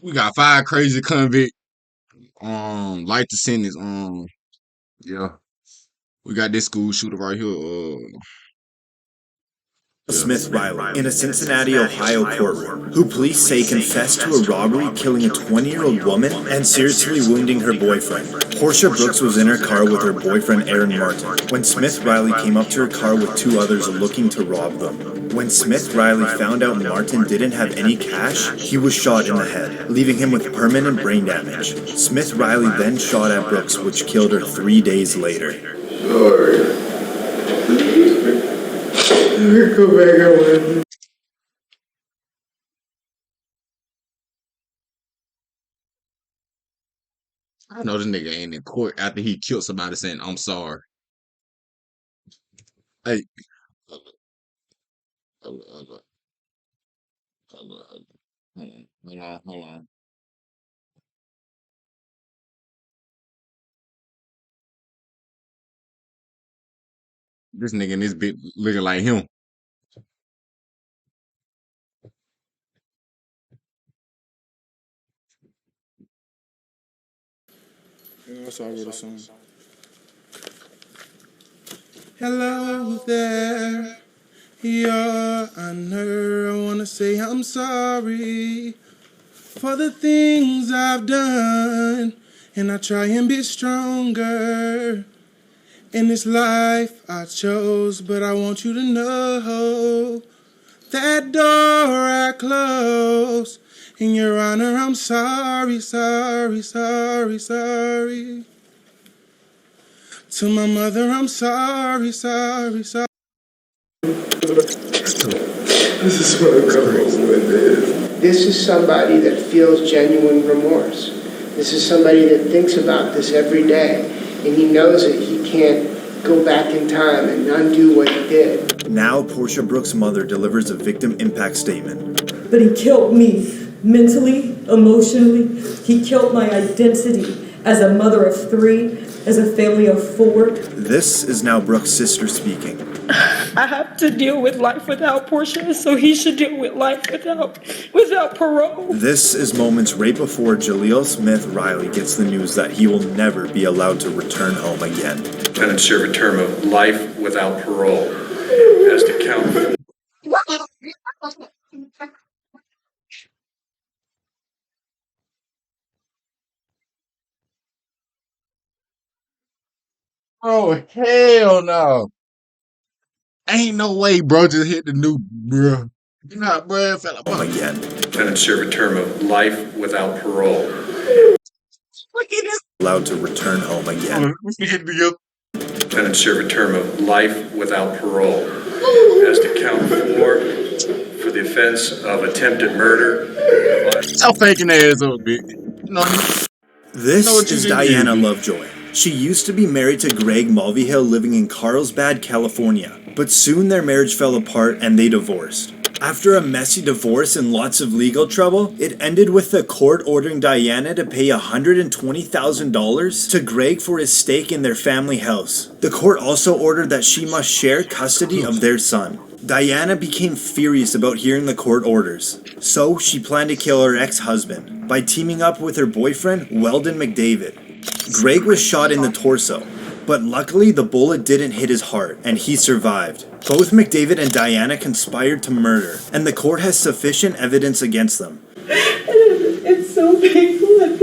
We got 5 crazy convicts. Like the sentence. Yeah. We got this school shooter right here. Yeah. Smith Riley in a Cincinnati, Ohio courtroom, who police say confessed to a robbery killing a 20-year-old woman and seriously wounding her boyfriend. Portia Brooks was in her car with her boyfriend Aaron Martin when Smith Riley came up to her car with 2 others looking to rob them. When Smith Riley found out Martin didn't have any cash, he was shot in the head, leaving him with permanent brain damage. Smith Riley then shot at Brooks, which killed her 3 days later. Sorry. Go back away. I know this nigga ain't in court after he killed somebody saying, I'm sorry. Hey. Hold on, hold on, hold on, hold on. This nigga in this bit looking like him. That's all I wrote a song. Hello there, Your Honor. I wanna say I'm sorry for the things I've done, and I try and be stronger in this life I chose. But I want you to know that door I closed. And Your Honor, I'm sorry, sorry, sorry, sorry. To my mother, I'm sorry, sorry, sorry. This is what a couple with. This is somebody that feels genuine remorse. This is somebody that thinks about this every day, and he knows that he can't go back in time and undo what he did. Now, Portia Brooks' mother delivers a victim impact statement. But he killed me mentally, emotionally. He killed my identity as a mother of 3, as a family of 4. This is now Brooks' sister speaking. I have to deal with life without Portia, so he should deal with life without parole. This is moments right before Jaleel Smith Riley gets the news that he will never be allowed to return home again. Defendant serve a term of life without parole. As to count. Oh, hell no. Ain't no way, bro, just hit the new, bro. Nah, bro, fella, bro. Again. Defendant serve a term of life without parole. Look at this. Allowed to return home again. Defendant serve a term of life without parole. As to count 4 for the offense of attempted murder. I'm faking ass up, bitch. No, This is Diana Lovejoy. She used to be married to Greg Mulvihill living in Carlsbad, California, but soon their marriage fell apart and they divorced. After a messy divorce and lots of legal trouble, it ended with the court ordering Diana to pay $120,000 to Greg for his stake in their family house. The court also ordered that she must share custody of their son. Diana became furious about hearing the court orders, so she planned to kill her ex-husband by teaming up with her boyfriend, Weldon McDavid. Greg was shot in the torso, but luckily the bullet didn't hit his heart, and he survived. Both McDavid and Diana conspired to murder, and the court has sufficient evidence against them. It's so painful that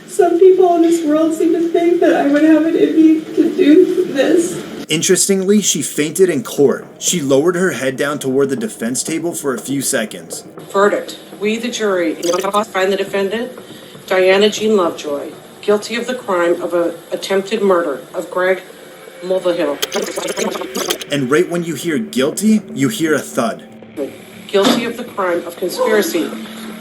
some people in this world seem to think that I would have it in me to do this. Interestingly, she fainted in court. She lowered her head down toward the defense table for a few seconds. Verdict. We, the jury, find the defendant, Diana Jean Lovejoy, guilty of the crime of attempted murder of Greg Mulvihill. And right when you hear guilty, you hear a thud. Guilty of the crime of conspiracy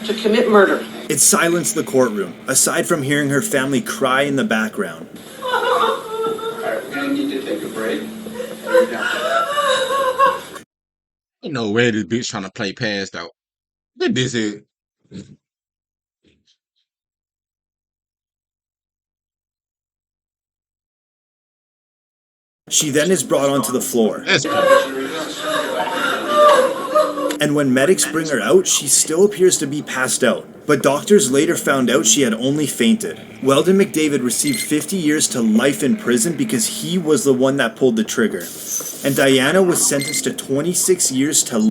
to commit murder. It silenced the courtroom, aside from hearing her family cry in the background. Alright, we're gonna need to take a break. ain't no way this bitch trying to play past out. Look at this here. She then is brought onto the floor. That's And when medics bring her out, she still appears to be passed out. But doctors later found out she had only fainted. Weldon McDavid received 50 years to life in prison because he was the one that pulled the trigger. And Diana was sentenced to 26 years to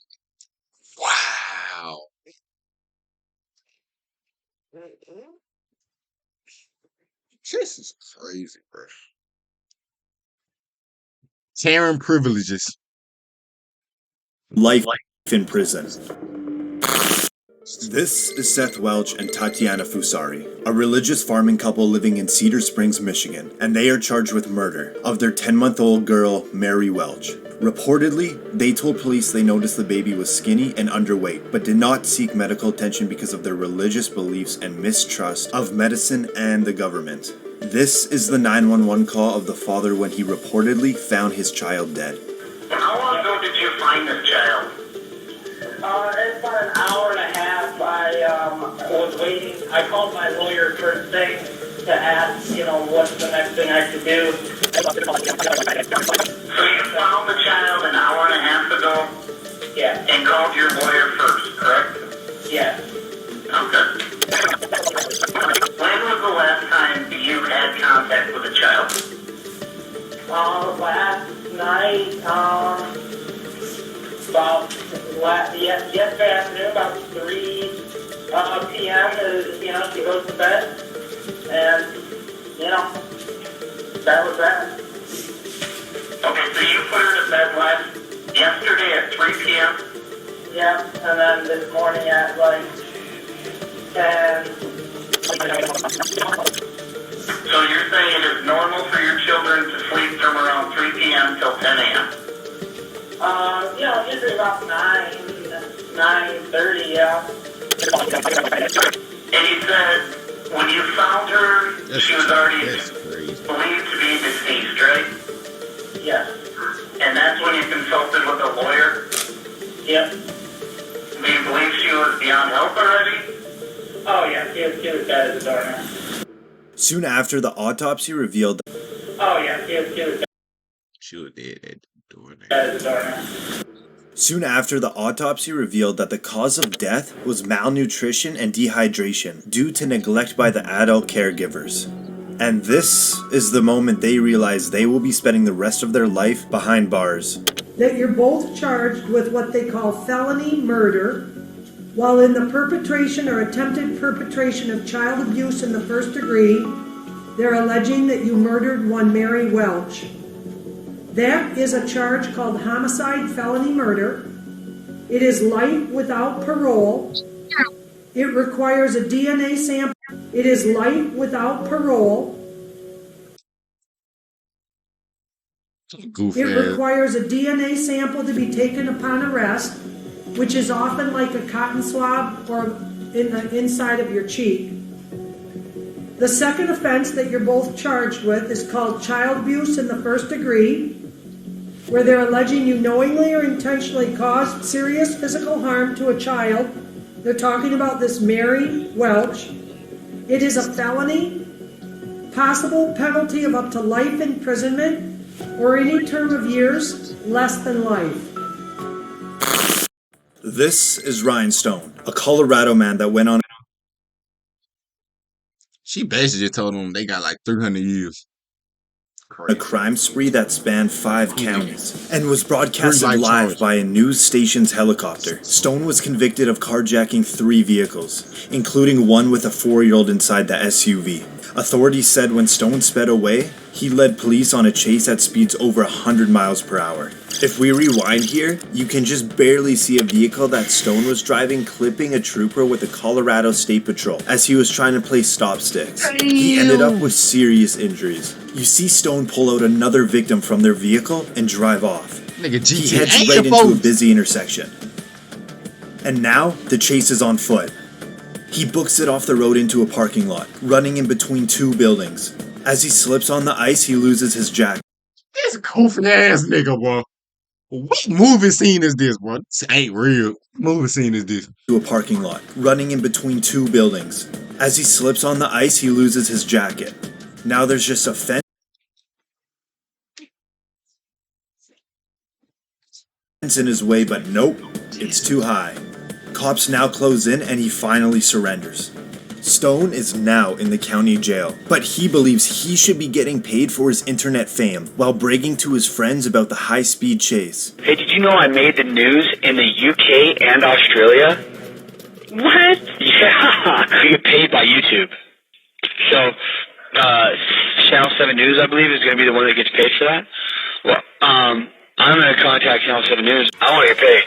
Wow. This is crazy, bro. Tearing privileges. life in prison. This is Seth Welch and Tatiana Fusari, a religious farming couple living in Cedar Springs, Michigan, and they are charged with murder of their 10-month-old girl, Mary Welch. Reportedly, they told police they noticed the baby was skinny and underweight, but did not seek medical attention because of their religious beliefs and mistrust of medicine and the government. This is the 911 call of the father when he reportedly found his child dead. How long ago did you find this child? It's about an hour and a half. I was waiting. I called my lawyer first thing to ask, what's the next thing I could do. So you found the child an hour and a half ago? Yeah. And called your lawyer first, correct? Yes. Okay. When was the last time you had contact with the child? Last night, yesterday afternoon, about 3 p.m., she goes to bed, and, that was that. Okay, so you put her to bed yesterday at 3 p.m.? Yeah, and then this morning at, 10. So you're saying it is normal for your children to sleep from around 3 p.m. till 10 a.m.? Usually about 9:30, yeah. And you said when you found her, she was already believed to be deceased, right? Yes. And that's when you consulted with a lawyer? Yep. Do you believe she was beyond help already? Oh, yeah, she was dead as a doornail. Soon after, the autopsy revealed Oh, yeah, she was dead. She was dead at the door. Dead as a doornail. Soon after, the autopsy revealed that the cause of death was malnutrition and dehydration due to neglect by the adult caregivers. And this is the moment they realize they will be spending the rest of their life behind bars. That you're both charged with what they call felony murder while in the perpetration or attempted perpetration of child abuse in the first degree. They're alleging that you murdered one Mary Welch. That is a charge called homicide felony murder. It is life without parole. It requires a DNA sample. It is life without parole. It requires a DNA sample to be taken upon arrest, which is often like a cotton swab or in the inside of your cheek. The second offense that you're both charged with is called child abuse in the first degree, where they're alleging you knowingly or intentionally caused serious physical harm to a child. They're talking about this Mary Welch. It is a felony, possible penalty of up to life imprisonment or any term of years less than life. This is Ryan Stone, a Colorado man that went on She basically just told them they got like 300 years. a crime spree that spanned 5 counties and was broadcasted live by a news station's helicopter. Stone was convicted of carjacking 3 vehicles, including one with a 4-year-old inside the SUV. Authorities said when Stone sped away, he led police on a chase at speeds over 100 miles per hour. If we rewind here, you can just barely see a vehicle that Stone was driving clipping a trooper with the Colorado State Patrol as he was trying to play stop sticks. He ended up with serious injuries. You see Stone pull out another victim from their vehicle and drive off. He heads right into a busy intersection. And now, the chase is on foot. He books it off the road into a parking lot, running in between 2 buildings. As he slips on the ice, he loses his jacket. This goofy ass nigga, bro. What movie scene is this, bro? This ain't real. What movie scene is this? To a parking lot, running in between 2 buildings. As he slips on the ice, he loses his jacket. Now there's just a fence in his way, but nope, it's too high. Cops now close in and he finally surrenders. Stone is now in the county jail, but he believes he should be getting paid for his internet fame while bragging to his friends about the high-speed chase. Hey, did you know I made the news in the UK and Australia? What? Yeah, I get paid by YouTube. So, Channel 7 News, I believe, is going to be the one that gets paid for that. Well, I'm going to contact Channel 7 News. I want to get paid.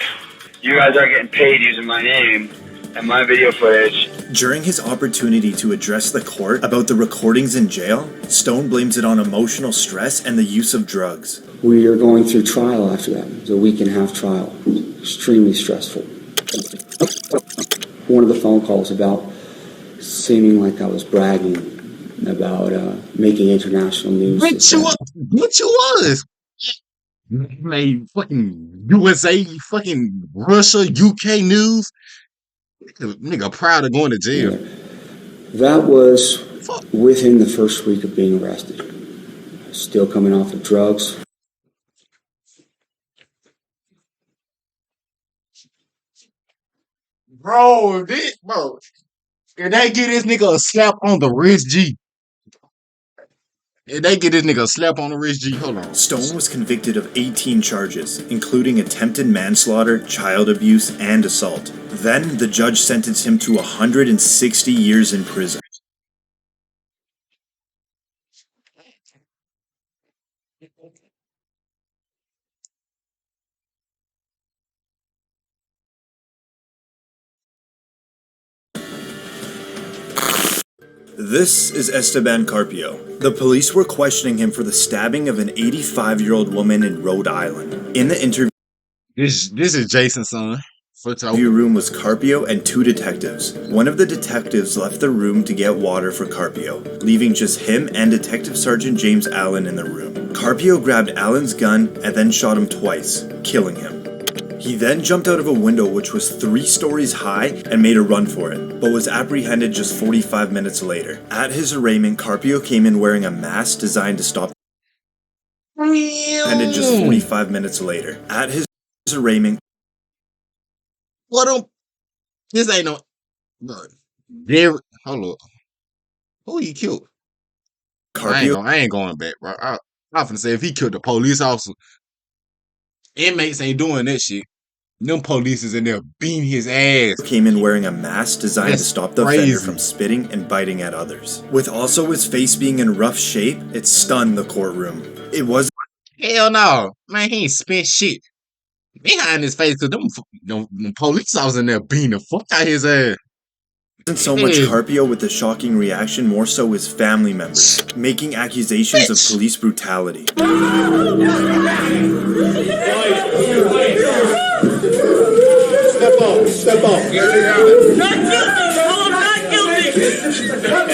You guys are getting paid using my name and my video footage. During his opportunity to address the court about the recordings in jail, Stone blames it on emotional stress and the use of drugs. We are going through trial after that. It was a week and a half trial. Extremely stressful. One of the phone calls about seeming like I was bragging about making international news. What you was? Made fucking USA, fucking Russia, UK news. Nigga proud of going to jail. Yeah. That was within the first week of being arrested. Still coming off of drugs. Bro, if they get this nigga a slap on the wrist, G. If they get this nigga a slap on the wrist, G, hold on. Stone was convicted of 18 charges, including attempted manslaughter, child abuse, and assault. Then, the judge sentenced him to 160 years in prison. This is Esteban Carpio. The police were questioning him for the stabbing of an 85-year-old woman in Rhode Island. In the interview, This is Jason's son. interview room was Carpio and 2 detectives. One of the detectives left the room to get water for Carpio, leaving just him and Detective Sergeant James Allen in the room. Carpio grabbed Allen's gun and then shot him twice, killing him. He then jumped out of a window which was 3 stories high and made a run for it, but was apprehended just 45 minutes later. At his arraignment, Carpio came in wearing a mask designed to stop. Apprehended just 45 minutes later. At his arraignment, What this ain't no. There, hold up. Who he killed? Carpio I ain't going back, bro. I'm finna say if he killed the police officer, inmates ain't doing that shit. Them police is in there beating his ass. came in wearing a mask designed That's to stop the crazy. offender from spitting and biting at others. With also his face being in rough shape, it stunned the courtroom. It wasn't Hell no. Man, he ain't spent shit behind his face because them police officers in there beating the fuck out his ass. so much Carpio with the shocking reaction, more so his family members, making accusations of police brutality. Step off. Not guilty! I'm not guilty! I'm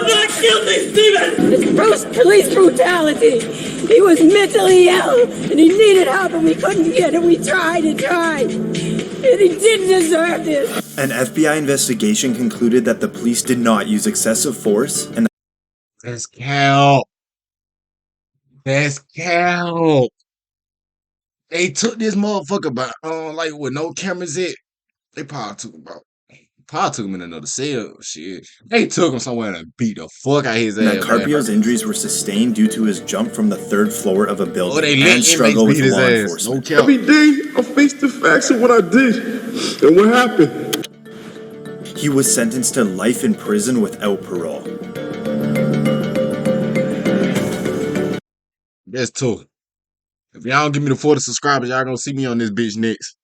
not guilty, Steven! It's police brutality. He was mentally ill and he needed help and we couldn't get it. We tried and tried. And he didn't deserve this. An FBI investigation concluded that the police did not use excessive force and That's cow. That's cow. They took this motherfucker, but like with no cameras in. They probably took him in another cell. Shit, they took him somewhere and beat the fuck out his ass. that Carpio's injuries were sustained due to his jump from the 3rd floor of a building they let and struggle with inmates beat law his ass. enforcement. No cap. Every day, I face the facts of what I did and what happened. He was sentenced to life in prison without parole. That's tough. If y'all don't give me the 40 subscribers, y'all gonna see me on this bitch next.